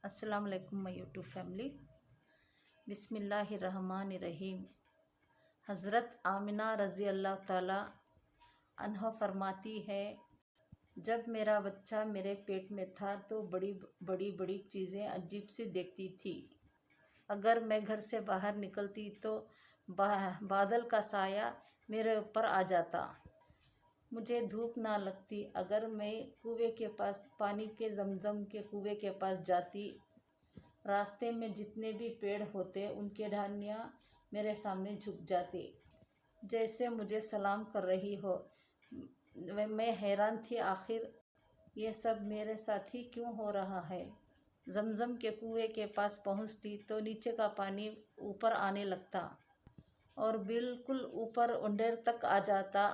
अस्सलाम वालेकुम my YouTube family. बिस्मिल्लाहिर्रहमानिर्रहीम। हज़रत आमिना रज़ी अल्लाह ताला अन्हा फरमाती है, जब मेरा बच्चा मेरे पेट में था तो बड़ी बड़ी बड़ी चीज़ें अजीब सी देखती थी। अगर मैं घर से बाहर निकलती तो बादल का साया मेरे ऊपर आ जाता, मुझे धूप ना लगती। अगर मैं कुएं के पास पानी के जमजम के कुएं के पास जाती, रास्ते में जितने भी पेड़ होते उनके टहनियाँ मेरे सामने झुक जाते, जैसे मुझे सलाम कर रही हो। मैं हैरान थी, आखिर ये सब मेरे साथ ही क्यों हो रहा है। जमजम के कुएं के पास पहुंचती तो नीचे का पानी ऊपर आने लगता और बिल्कुल ऊपर उंडेर तक आ जाता,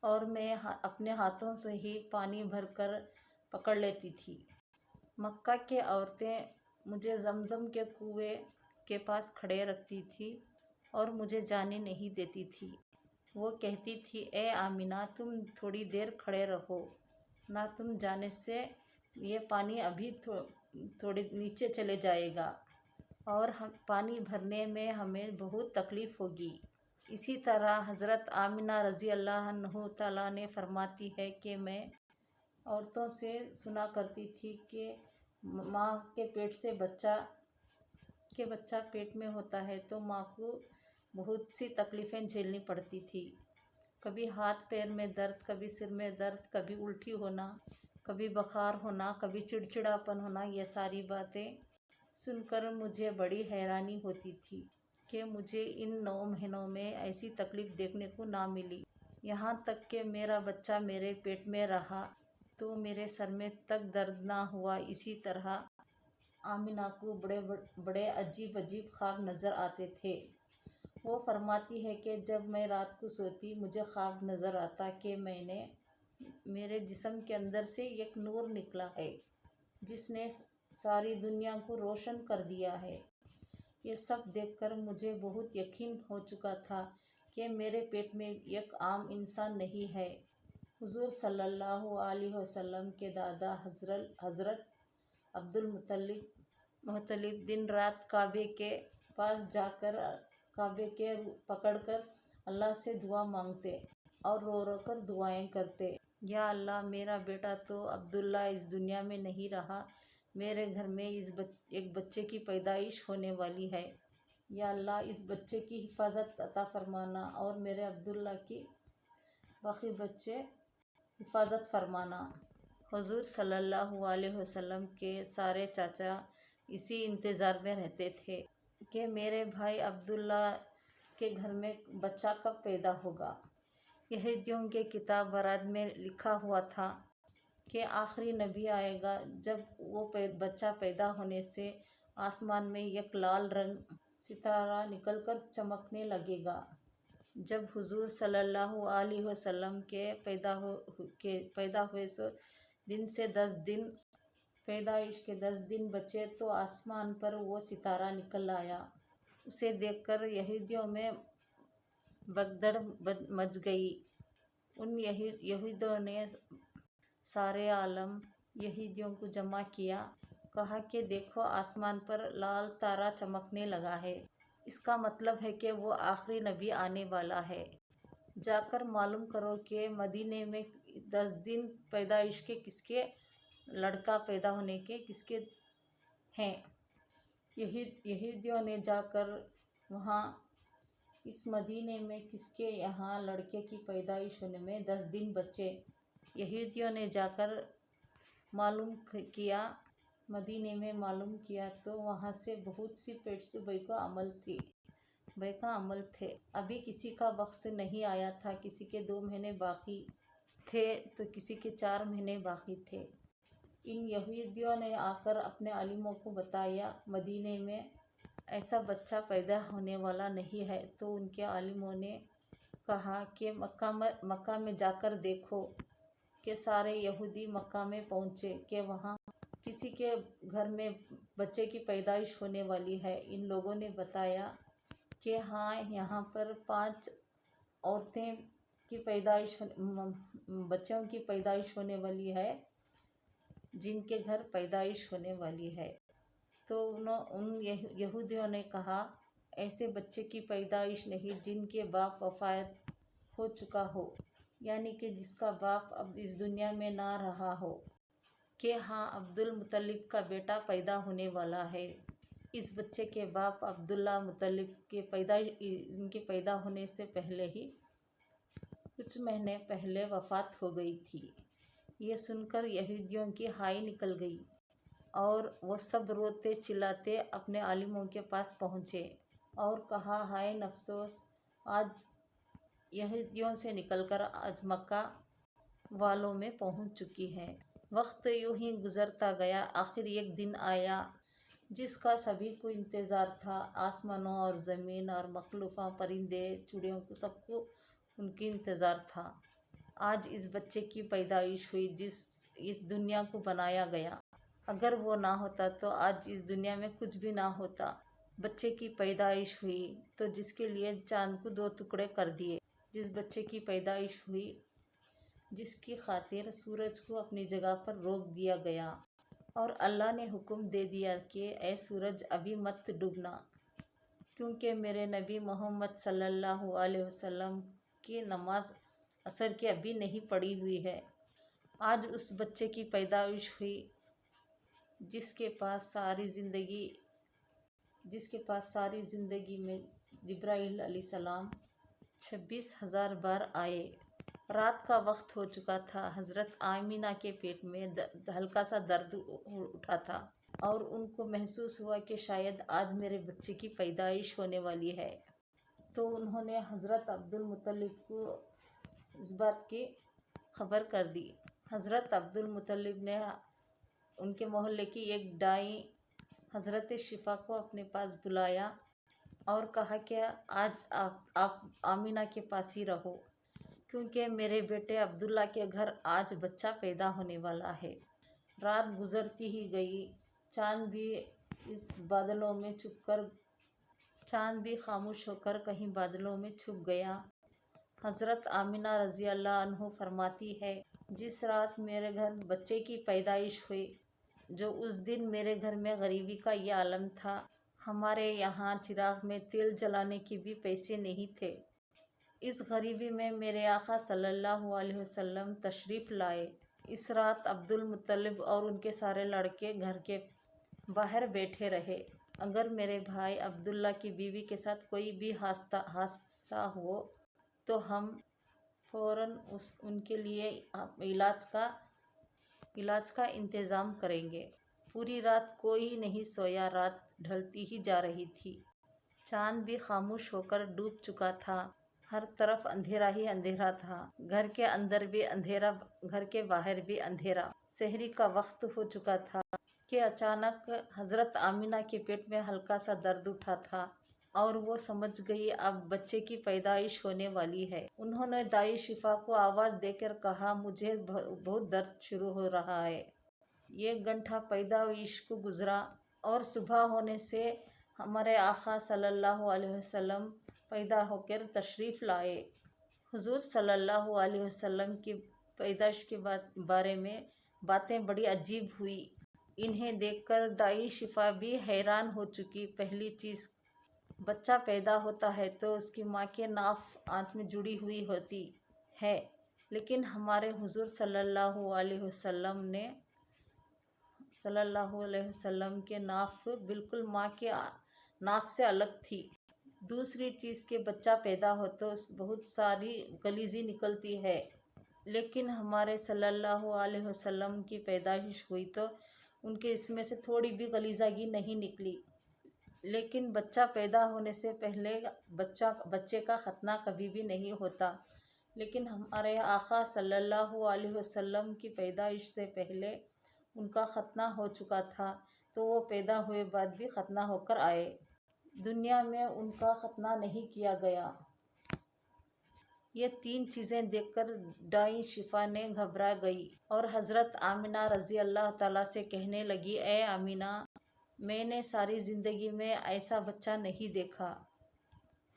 और मैं अपने हाथों से ही पानी भरकर पकड़ लेती थी। मक्का के औरतें मुझे जमजम के कुएं के पास खड़े रखती थी और मुझे जाने नहीं देती थी। वो कहती थी, ए आमिना, तुम थोड़ी देर खड़े रहो ना, तुम जाने से ये पानी अभी थोड़ी नीचे चले जाएगा और हम पानी भरने में हमें बहुत तकलीफ़ होगी। इसी तरह हज़रत आमिना रज़ी अल्लाह ताला ने फरमाती है कि मैं औरतों से सुना करती थी कि माँ के पेट से बच्चा पेट में होता है तो माँ को बहुत सी तकलीफ़ें झेलनी पड़ती थी। कभी हाथ पैर में दर्द, कभी सिर में दर्द, कभी उल्टी होना, कभी बुखार होना, कभी चिड़चिड़ापन होना। ये सारी बातें सुनकर मुझे बड़ी हैरानी होती थी कि मुझे इन 9 महीनों में ऐसी तकलीफ़ देखने को ना मिली। यहाँ तक कि मेरा बच्चा मेरे पेट में रहा तो मेरे सर में तक दर्द ना हुआ। इसी तरह आमिना को बड़े बड़े अजीब अजीब ख्वाब नज़र आते थे। वो फरमाती है कि जब मैं रात को सोती, मुझे ख्वाब नज़र आता कि मेरे जिस्म के अंदर से एक नूर निकला है जिसने सारी दुनिया को रोशन कर दिया है। ये सब देखकर मुझे बहुत यकीन हो चुका था कि मेरे पेट में एक आम इंसान नहीं है। हुजूर सल्लल्लाहु अलैहि वसल्लम के दादा हज़रत अब्दुल मुत्तलिब दिन रात काबे के पास जाकर काबे के पकड़कर अल्लाह से दुआ मांगते और रो रो कर दुआएं करते। या अल्लाह, मेरा बेटा तो अब्दुल्ला इस दुनिया में नहीं रहा, मेरे घर में एक बच्चे की पैदाइश होने वाली है। या अल्लाह, इस बच्चे की हिफाजत अता फरमाना और मेरे अब्दुल्ला की बाकी बच्चे हिफाजत फरमाना। हुजूर सल्लल्लाहु अलैहि वसल्लम के सारे चाचा इसी इंतज़ार में रहते थे कि मेरे भाई अब्दुल्ला के घर में बच्चा कब पैदा होगा। यहूदियों के किताब बरात में लिखा हुआ था कि आखिरी नबी आएगा, जब वो बच्चा पैदा होने से आसमान में एक लाल रंग सितारा निकलकर चमकने लगेगा। जब हुजूर सल्लल्लाहु अलैहि वसल्लम के पैदा हुए सो दिन से 10 दिन पैदाइश के 10 दिन बचे तो आसमान पर वो सितारा निकल आया। उसे देखकर यहूदियों में भगदड़ मच गई। उन यहूदियों ने सारे आलम यहूदियों को जमा किया, कहा कि देखो, आसमान पर लाल तारा चमकने लगा है, इसका मतलब है कि वो आखिरी नबी आने वाला है। जाकर मालूम करो कि मदीने में 10 दिन पैदाइश के किसके लड़का पैदा होने के किसके हैं। यहूदियों ने जाकर वहाँ इस मदीने में किसके यहाँ लड़के की पैदाइश होने में 10 दिन बचे। यहूदियों ने जाकर मालूम किया, मदीने में मालूम किया तो वहाँ से बहुत सी पेट से बई का अमल थे। अभी किसी का वक्त नहीं आया था, किसी के 2 महीने बाकी थे तो किसी के 4 महीने बाकी थे। इन यहूदियों ने आकर अपने आलिमों को बताया, मदीने में ऐसा बच्चा पैदा होने वाला नहीं है। तो उनके आलिमों ने कहा कि मक्का में जाकर देखो कि सारे यहूदी मक्का में पहुँचे कि वहाँ किसी के घर में बच्चे की पैदाइश होने वाली है। इन लोगों ने बताया कि हाँ, यहाँ पर 5 औरतें की पैदाइश बच्चों की पैदाइश होने वाली है। جن کے گھر پیدائش ہونے والی ہے۔ تو ان یہودیوں نے کہا، ایسے بچے کی پیدائش نہیں جن کے باپ وفات ہو چکا ہو، یعنی کہ جس کا باپ اب اس دنیا میں نہ رہا ہو، کہ ہاں عبد المطلب کا بیٹا پیدا ہونے والا ہے۔ اس بچے کے باپ عبداللہ مطلب ان کے پیدا ہونے سے پہلے ہی کچھ مہینے پہلے وفات ہو گئی تھی۔ یہ سن کر یہودیوں کی ہائی نکل گئی اور وہ سب روتے چلاتے اپنے عالموں کے پاس پہنچے اور کہا، ہائے افسوس، آج یہودیوں سے نکل کر آج مکہ والوں میں پہنچ چکی ہے۔ وقت یوں ہی گزرتا گیا، آخر ایک دن آیا جس کا سبھی کو انتظار تھا۔ آسمانوں اور زمین اور مخلوقات، پرندے چڑیوں کو، سب کو ان کی انتظار تھا۔ آج اس بچے کی پیدائش ہوئی جس اس دنیا کو بنایا گیا۔ اگر وہ نہ ہوتا تو آج اس دنیا میں کچھ بھی نہ ہوتا۔ بچے کی پیدائش ہوئی تو جس کے لیے چاند کو 2 ٹکڑے کر دیے، جس بچے کی پیدائش ہوئی جس کی خاطر سورج کو اپنی جگہ پر روک دیا گیا اور اللہ نے حکم دے دیا کہ اے سورج ابھی مت ڈوبنا، کیونکہ میرے نبی محمد صلی اللہ علیہ وسلم کی نماز عصر کی ابھی نہیں پڑھی ہوئی ہے۔ آج اس بچے کی پیدائش ہوئی جس کے پاس ساری زندگی میں جبرائیل علیہ السلام 26,000 بار آئے۔ رات کا وقت ہو چکا تھا۔ حضرت آمینہ کے پیٹ میں ہلکا سا درد اٹھا تھا اور ان کو محسوس ہوا کہ شاید آج میرے بچے کی پیدائش ہونے والی ہے۔ تو انہوں نے حضرت عبد المطلب کو اس بات کی خبر کر دی۔ حضرت عبد المطلب نے ان کے محلے کی ایک دائی حضرت شفا کو اپنے پاس بلایا اور کہا کہ آج آپ آمینہ کے پاس ہی رہو، کیونکہ میرے بیٹے عبداللہ کے گھر آج بچہ پیدا ہونے والا ہے۔ رات گزرتی ہی گئی، چاند بھی خاموش ہو کر کہیں بادلوں میں چھپ گیا۔ حضرت آمینہ رضی اللہ عنہ فرماتی ہے، جس رات میرے گھر بچے کی پیدائش ہوئی، جو اس دن میرے گھر میں غریبی کا یہ عالم تھا، ہمارے یہاں چراغ میں تیل جلانے کے بھی پیسے نہیں تھے۔ اس غریبی میں میرے آقا صلی اللہ علیہ وسلم تشریف لائے۔ اس رات عبد المطلب اور ان کے سارے لڑکے گھر کے باہر بیٹھے رہے۔ اگر میرے بھائی عبداللہ کی بیوی کے ساتھ کوئی بھی حادثہ ہو تو ہم فوراً ان کے لیے علاج کا انتظام کریں گے۔ پوری رات کوئی نہیں سویا۔ رات ڈھلتی ہی جا رہی تھی۔ چاند بھی خاموش ہو کر ڈوب چکا تھا۔ ہر طرف اندھیرا ہی اندھیرا تھا، گھر کے اندر بھی اندھیرا، گھر کے باہر بھی اندھیرا۔ سحری کا وقت ہو چکا تھا کہ اچانک حضرت آمینہ کے پیٹ میں ہلکا سا درد اٹھا تھا اور وہ سمجھ گئی اب بچے کی پیدائش ہونے والی ہے۔ انہوں نے دائی شفا کو آواز دے کر کہا، مجھے بہت درد شروع ہو رہا ہے۔ 1 گھنٹہ پیدائش کو گزرا اور صبح ہونے سے ہمارے آقا صلی اللہ علیہ وسلم پیدا ہو کر تشریف لائے۔ حضور صلی اللہ علیہ وسلم کی پیدائش کے بارے میں باتیں بڑی عجیب ہوئی۔ انہیں دیکھ کر دائی شفا بھی حیران ہو چکی۔ پہلی چیز، بچہ پیدا ہوتا ہے تو اس کی ماں کے ناف آنت میں جڑی ہوئی ہوتی ہے، لیکن ہمارے حضور صلی اللہ علیہ وسلم کے ناف بالکل ماں کے ناف سے الگ تھی۔ دوسری چیز کہ بچہ پیدا ہو تو بہت ساری غلیظی نکلتی ہے، لیکن ہمارے صلی اللہ علیہ وسلم کی پیدائش ہوئی تو ان کے اس میں سے تھوڑی بھی غلیظگی نہیں نکلی۔ لیکن بچہ پیدا ہونے سے پہلے بچے کا ختنہ کبھی بھی نہیں ہوتا، لیکن ہمارے آقا صلی اللہ علیہ وسلم کی پیدائش سے پہلے ان کا ختنہ ہو چکا تھا، تو وہ پیدا ہوئے بعد بھی ختنہ ہو کر آئے۔ دنیا میں ان کا ختنہ نہیں کیا گیا۔ یہ 3 چیزیں دیکھ کر دائی شفا نے گھبرا گئی اور حضرت آمینہ رضی اللہ تعالیٰ سے کہنے لگی، اے آمینہ، میں نے ساری زندگی میں ایسا بچہ نہیں دیکھا۔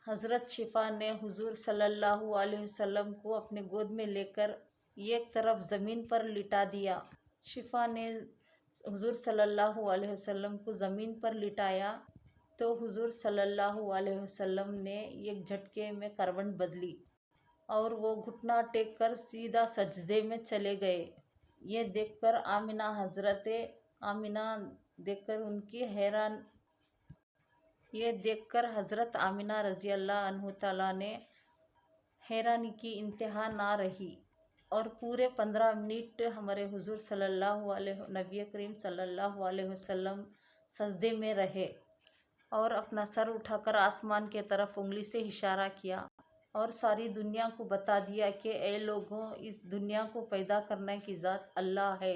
حضرت شفا نے حضور صلی اللہ علیہ وسلم کو اپنے گود میں لے کر ایک طرف زمین پر لٹا دیا शिफा ने हुजूर सल्लल्लाहु अलैहि वसल्लम को ज़मीन पर लिटाया तो हुजूर सल्लल्लाहु अलैहि वसल्लम ने एक झटके में करवट बदली और वो घुटना टेक कर सीधा सजदे में चले गए। ये देखकर आमिना देखकर उनकी हैरान ये देखकर हज़रत आमिना रज़ी अल्लाह अन्हु ताला ने हैरानी की इंतहा ना रही और पूरे 15 मिनट हमारे हुजूर नबी करीम सल्लल्लाहु अलैहि वसल्लम सजदे में रहे और अपना सर उठाकर आसमान के तरफ उंगली से इशारा किया और सारी दुनिया को बता दिया कि ए लोगों, इस दुनिया को पैदा करने की ज़ात अल्लाह है।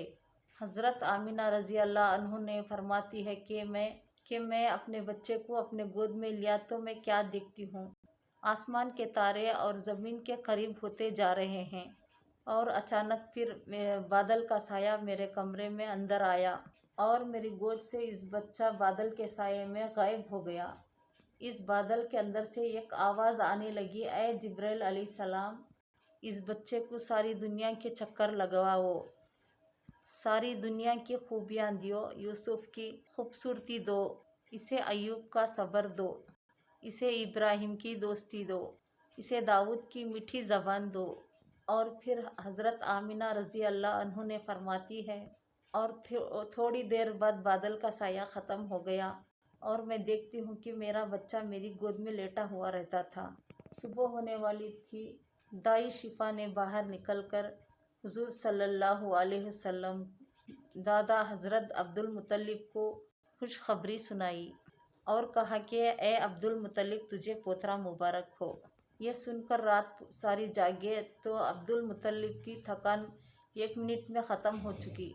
हज़रत आमिना रज़ी अल्लाह अन्हु ने फरमाती है कि मैं अपने बच्चे को अपने गोद में लिया तो मैं क्या देखती हूँ, आसमान के तारे और ज़मीन के करीब होते जा रहे हैं और अचानक फिर बादल का साया मेरे कमरे में अंदर आया और मेरी गोद से इस बच्चा बादल के साये में गायब हो गया। इस बादल के अंदर से एक आवाज़ आने लगी, ए जिब्राइल अलैहिस्सलाम, इस बच्चे को सारी दुनिया के चक्कर लगवाओ, सारी दुनिया की खूबियाँ दियो, यूसुफ की खूबसूरती दो, इसे अयूब का सब्र दो, इसे इब्राहिम की दोस्ती दो, इसे दाऊद की मीठी ज़बान दो। और फिर हज़रत आमिना रज़ी अल्लाह अन्हु ने फरमाती है और थोड़ी देर बाद बादल का साया ख़त्म हो गया और मैं देखती हूँ कि मेरा बच्चा मेरी गोद में लेटा हुआ रहता था। सुबह होने वाली थी। दाई शिफा ने बाहर निकलकर हुजूर सल्लल्लाहु अलैहि वसल्लम दादा हज़रत अब्दुल मुत्तलिब को खुशखबरी सुनाई और कहा कि ए अब्दुल मुत्तलिब, तुझे पोतरा मुबारक हो। यह सुनकर रात सारी जागे तो अब्दुल मुत्तलिब की थकान 1 मिनट में ख़त्म हो चुकी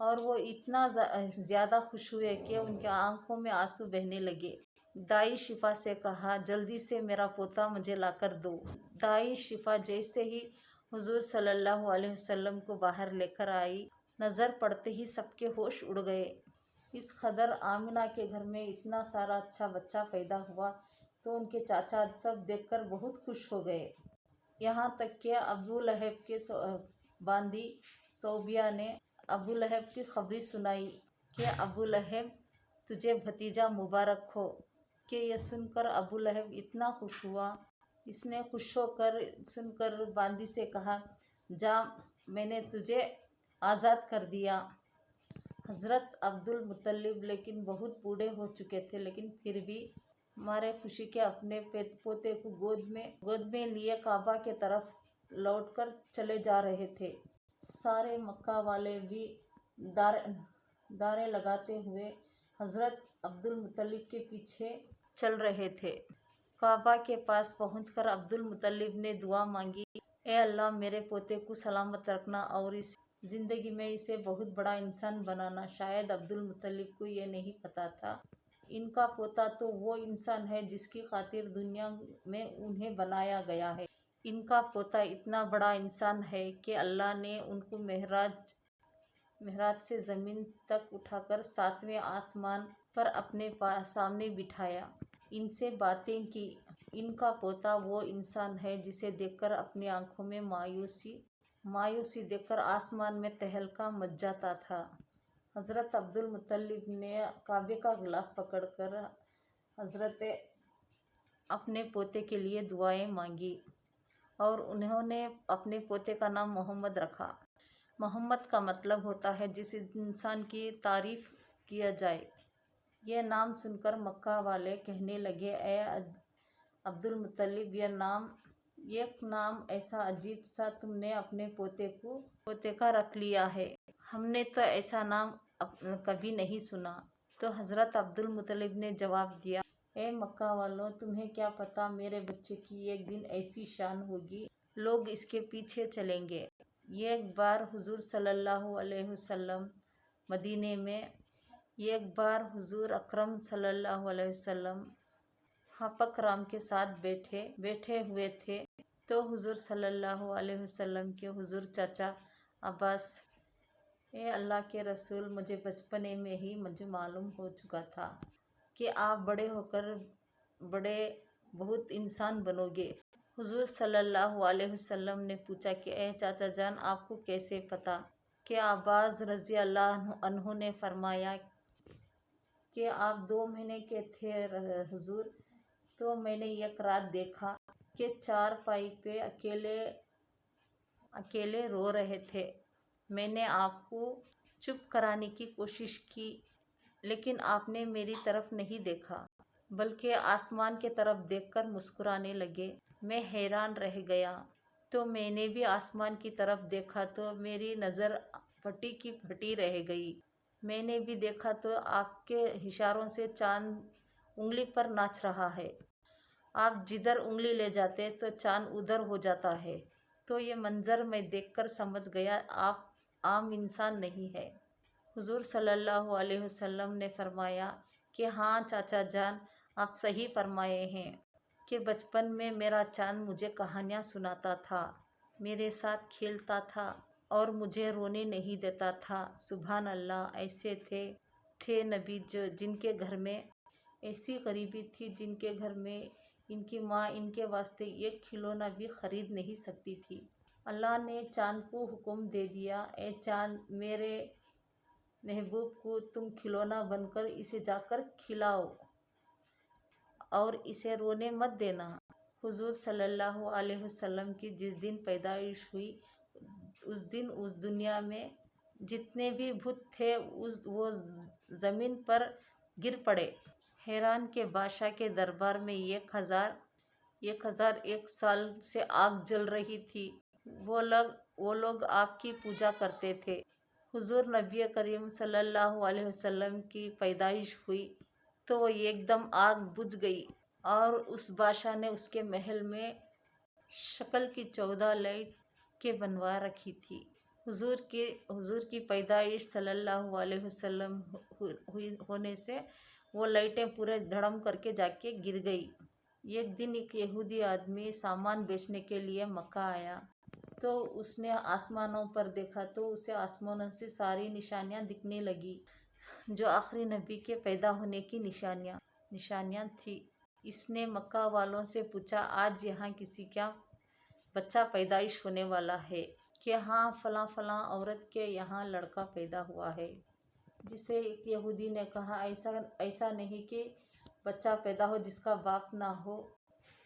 और वो इतना ज़्यादा खुश हुए कि उनकी आंखों में आंसू बहने लगे। दाई शिफा से कहा, जल्दी से मेरा पोता मुझे लाकर दो। दाई शिफा जैसे ही हुजूर सल्लल्लाहु अलैहि वसल्लम को बाहर लेकर आई, नज़र पड़ते ही सबके होश उड़ गए। इस कदर आमिना के घर में इतना सारा अच्छा बच्चा पैदा हुआ तो उनके चाचा सब देखकर बहुत खुश हो गए। यहाँ तक कि अबू लहब के बांदी सौबिया ने अबू लहब की खबरी सुनाई कि अबू लहब, तुझे भतीजा मुबारक हो। कि यह सुनकर अबू लहब इतना खुश हुआ, इसने खुश होकर सुनकर बांदी से कहा, जा, मैंने तुझे आज़ाद कर दिया। हज़रत अब्दुल मुत्तलिब लेकिन बहुत बूढ़े हो चुके थे, लेकिन फिर भी मारे खुशी के अपने पोते को गोद में लिए काबा के तरफ लौटकर चले जा रहे थे। सारे मक्का वाले भी दारे लगाते हुए हज़रत अब्दुल मुत्तलिब के पीछे चल रहे थे। काबा के पास पहुंचकर अब्दुल मुत्तलिब ने दुआ मांगी, ए अल्लाह, मेरे पोते को सलामत रखना और इस ज़िंदगी में इसे बहुत बड़ा इंसान बनाना। शायद अब्दुल मुत्तलिब को ये नहीं पता था, इनका पोता तो वो इंसान है जिसकी खातिर दुनिया में उन्हें बनाया गया है। इनका पोता इतना बड़ा इंसान है कि अल्लाह ने उनको मेहराज से ज़मीन तक उठाकर 7वें आसमान पर अपने सामने बिठाया, इनसे बातें की। इनका पोता वो इंसान है जिसे देखकर अपनी आंखों में मायूसी देखकर आसमान में तहलका मच जाता था। हज़रत अब्दुल मुत्तलिब ने काबे का गिलाफ पकड़कर हज़रत अपने पोते के लिए दुआएं मांगी और उन्होंने अपने पोते का नाम मोहम्मद रखा। मोहम्मद का मतलब होता है जिस इंसान की तारीफ़ किया जाए। यह नाम सुनकर मक्का वाले कहने लगे, ए अब्दुल मुत्तलिब, एक नाम ऐसा अजीब सा तुमने अपने पोते का रख लिया है, हमने तो ऐसा नाम कभी नहीं सुना। तो हज़रत अब्दुल मुत्तलिब ने जवाब दिया, ए मक्का वालों, तुम्हें क्या पता मेरे बच्चे की एक दिन ऐसी शान होगी, लोग इसके पीछे चलेंगे। एक बार हुजूर सल्लल्लाहु अलैहि वसल्लम मदीने में हुजूर अकरम सल्लल्लाहु अलैहि वसल्लम हापक राम के साथ बैठे हुए थे तो हुजूर सल्लल्लाहु अलैहि वसल्लम के हुजूर चाचा अब्बास, ए अल्लाह के रसूल, मुझे बचपने में ही मुझे मालूम हो चुका था कि आप बड़े होकर बहुत इंसान बनोगे। हुजूर सल्लल्लाहु अलैहि वसल्लम ने पूछा कि ए चाचा जान, आपको कैसे पता کہ عباس رضی اللہ عنہ نے فرمایا کہ آپ 2 مہینے کے تھے حضور، تو میں نے ایک رات دیکھا کہ چارپائی پہ اکیلے رو رہے تھے۔ میں نے آپ کو چپ کرانے کی کوشش کی، لیکن آپ نے میری طرف نہیں دیکھا بلکہ آسمان کی طرف دیکھ کر مسکرانے لگے۔ میں حیران رہ گیا، تو میں نے بھی آسمان کی طرف دیکھا تو میری نظر پھٹی کی پھٹی رہ گئی۔ میں نے بھی دیکھا تو آپ کے اشاروں سے چاند انگلی پر ناچ رہا ہے۔ آپ جدھر انگلی لے جاتے تو چاند ادھر ہو جاتا ہے۔ تو یہ منظر میں دیکھ کر سمجھ گیا آپ عام انسان نہیں ہے۔ حضور صلی اللہ علیہ وسلم نے فرمایا کہ ہاں چاچا جان، آپ صحیح فرمائے ہیں کہ بچپن میں میرا چاند مجھے کہانیاں سناتا تھا، میرے ساتھ کھیلتا تھا اور مجھے رونے نہیں دیتا تھا۔ سبحان اللہ، ایسے تھے نبی جن کے گھر میں ایسی غریبی تھی، جن کے گھر میں ان کی ماں ان کے واسطے ایک کھلونا بھی خرید نہیں سکتی تھی۔ اللہ نے چاند کو حکم دے دیا، اے چاند، میرے محبوب کو تم کھلونا بن کر اسے جا کر کھلاؤ اور اسے رونے مت دینا۔ حضور صلی اللہ علیہ وسلم کی جس دن پیدائش ہوئی، اس دن اس دنیا میں جتنے بھی بت تھے وہ زمین پر گر پڑے۔ حیران کے بادشاہ کے دربار میں 1001 سال سے آگ جل رہی تھی۔ وہ لوگ آپ کی پوجا کرتے تھے۔ حضور نبی کریم صلی اللہ علیہ وسلم کی پیدائش ہوئی تو وہ ایک دم آگ بجھ گئی، اور اس بادشاہ نے اس کے محل میں شکل کی 14 لائٹیں بنوا رکھی تھی۔ حضور کی پیدائش صلی اللہ علیہ وسلم ہونے سے وہ لائٹیں پورے دھڑم کر کے جا کے گر گئی۔ ایک دن ایک یہودی آدمی سامان بیچنے کے لیے مکہ آیا، تو اس نے آسمانوں پر دیکھا تو اسے آسمانوں سے ساری نشانیاں دکھنے لگی جو آخری نبی کے پیدا ہونے کی نشانیاں تھیں۔ اس نے مکہ والوں سے پوچھا، آج یہاں کسی کا بچہ پیدائش ہونے والا ہے کہ ہاں فلاں فلاں عورت کے یہاں لڑکا پیدا ہوا ہے؟ جسے ایک یہودی نے کہا، ایسا نہیں کہ بچہ پیدا ہو جس کا باپ نہ ہو۔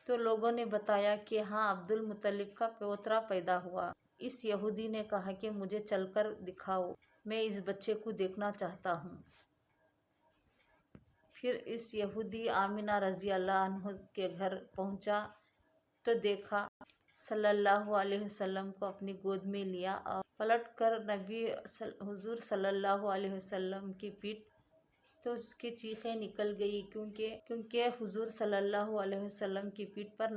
تو لوگوں نے بتایا کہ ہاں عبد المطلب کا پوترا پیدا ہوا۔ اس یہودی نے کہا کہ مجھے چل کر دکھاؤ، میں اس بچے کو دیکھنا چاہتا ہوں۔ پھر اس یہودی آمنہ رضی اللہ عنہ کے گھر پہنچا تو دیکھا صلی اللہ علیہ وسلم کو اپنی گود میں لیا اور پلٹ کر حضور صلی اللہ علیہ وسلم کی پیٹھ تو اس کی چیخیں نکل گئی، کیونکہ حضور صلی اللہ علیہ وسلم کی پیٹھ پر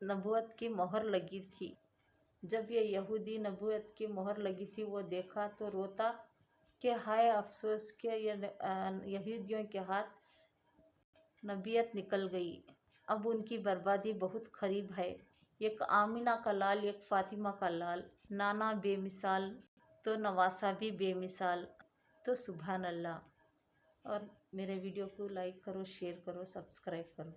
نبوت کی مہر لگی تھی۔ جب یہ یہودی نبوت کی مہر لگی تھی وہ دیکھا تو روتا کہ ہائے افسوس کہ یہودیوں کے ہاتھ نبوت نکل گئی، اب ان کی بربادی بہت قریب ہے۔ ایک آمنہ کا لال، ایک فاطمہ کا لال، نانا بے مثال تو نواسہ بھی بے مثال۔ تو سبحان اللہ۔ اور میرے ویڈیو کو لائک کرو، شیئر کرو، سبسکرائب کرو۔